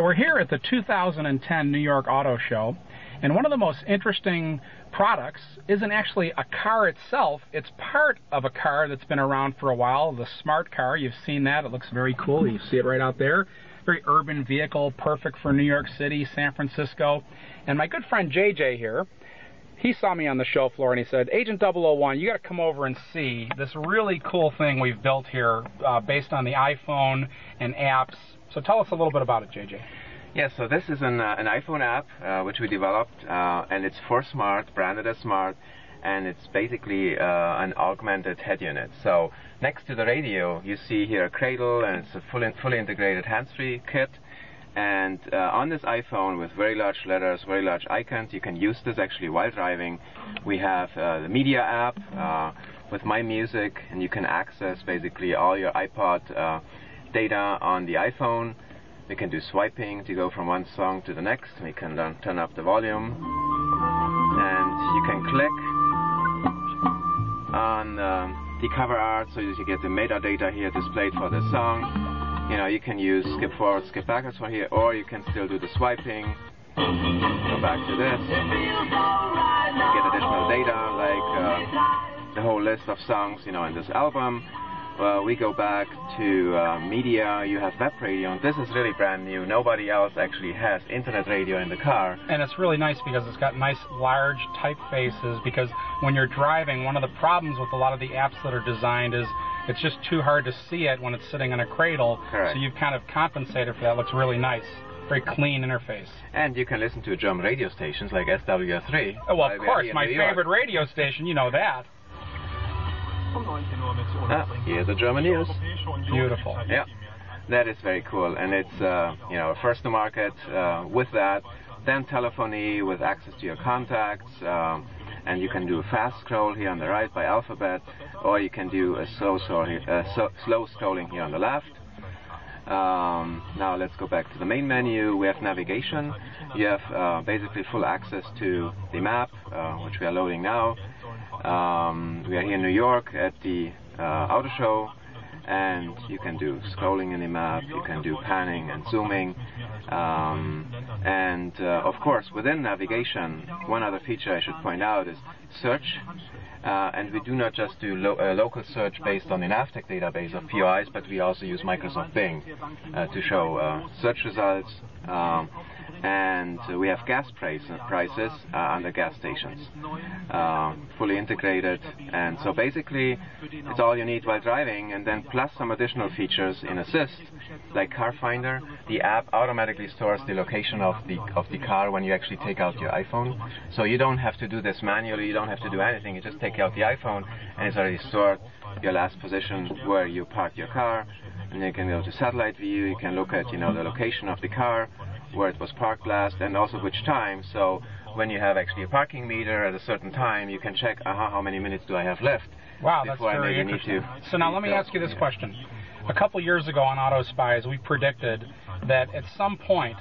we're here at the 2010 New York Auto Show, and one of the most interesting products isn't actually a car itself. It's part of a car that's been around for a while, the Smart car. You've seen that. It looks very cool. You see it right out there. Very urban vehicle, perfect for New York City, San Francisco. And my good friend JJ here, he saw me on the show floor and he said, Agent 001, you got to come over and see this really cool thing we've built here based on the iPhone and apps. So tell us a little bit about it, JJ. Yeah, so this is an iPhone app which we developed, and it's for Smart, branded as Smart, and it's basically an augmented head unit. So next to the radio, you see here a cradle, and it's a fully integrated hands-free kit. And on this iPhone with very large letters, very large icons, you can use this actually while driving. We have the media app with My Music, and you can access basically all your iPod data on the iPhone. We can do swiping to go from one song to the next. We can then turn up the volume, and you can click on the cover art so you get the metadata here displayed for the song. You know, you can use skip forward, skip backwards for here, or you can still do the swiping. Go back to this. Get additional data like the whole list of songs, you know, in this album. We go back to media. You have web radio, and this is really brand new. Nobody else actually has internet radio in the car. And it's really nice because it's got nice large typefaces, because when you're driving, one of the problems with a lot of the apps that are designed is it's just too hard to see it when it's sitting in a cradle. Correct. So you've kind of compensated for that. It looks really nice. Very clean interface. And you can listen to German radio stations like SW3. Oh, well, of course, my favorite radio station, you know that. Here's the German news. Beautiful. Yeah, that is very cool, and it's you know, first to market with that. Then telephony with access to your contacts, and you can do a fast scroll here on the right by alphabet, or you can do a slow scrolling here on the left. Now let's go back to the main menu. We have navigation. You have basically full access to the map, which we are loading now. We are here in New York at the Auto Show, and you can do scrolling in the map, you can do panning and zooming, and of course within navigation, one other feature I should point out is search. And we do not just do local search based on the Navtec database of POIs, but we also use Microsoft Bing to show search results. And we have gas prices under gas stations, fully integrated. And so basically, it's all you need while driving, and then plus some additional features in Assist, like Car Finder. The app automatically stores the location of the car when you actually take out your iPhone. So you don't have to do this manually. You don't have to do anything. You just take out the iPhone, and it's already stored your last position where you parked your car. And you can go to satellite view. You can look at, you know, the location of the car, where it was parked last, and also which time. So when you have actually a parking meter at a certain time, you can check, how many minutes do I have left? Wow, that's very interesting. So now let me ask you this question. A couple years ago on Auto Spies, we predicted that at some point,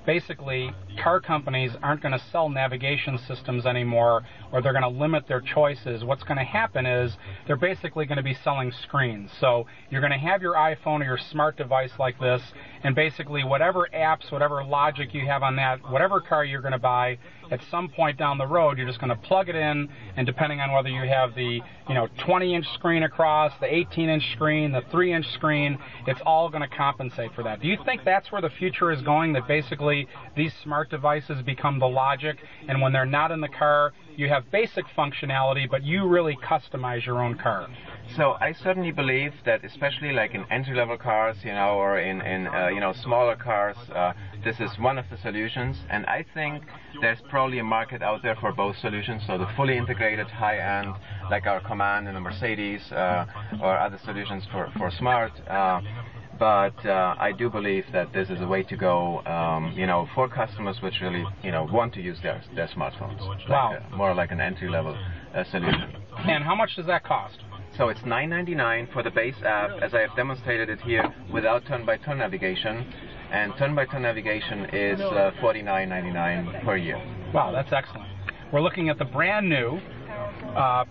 basically, car companies aren't going to sell navigation systems anymore, or they're going to limit their choices. What's going to happen is they're basically going to be selling screens. So you're going to have your iPhone or your smart device like this, and basically whatever apps, whatever logic you have on that, whatever car you're going to buy, at some point down the road, you're just going to plug it in, and depending on whether you have the 20-inch screen across, the 18-inch screen, the 3-inch screen, it's all going to compensate for that. Do you think that's where the future is going, that basically these smart devices become the logic, and when they're not in the car, you have basic functionality, but you really customize your own car? So I certainly believe that, especially like in entry-level cars, or in smaller cars, this is one of the solutions. And I think there's probably a market out there for both solutions. So the fully integrated high-end, like our Command in the Mercedes, or other solutions for Smart. But I do believe that this is a way to go, for customers which really, want to use their smartphones. Wow. More like an entry-level solution. And how much does that cost? So it's $9.99 for the base app, as I have demonstrated it here, without turn-by-turn navigation. And turn-by-turn navigation is $49.99 per year. Wow, that's excellent. We're looking at the brand new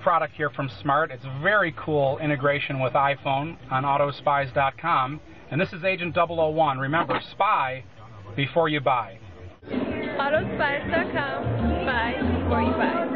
product here from Smart. It's a very cool integration with iPhone on autospies.com. And this is Agent 001. Remember, spy before you buy. Autospies.com. Buy before you buy.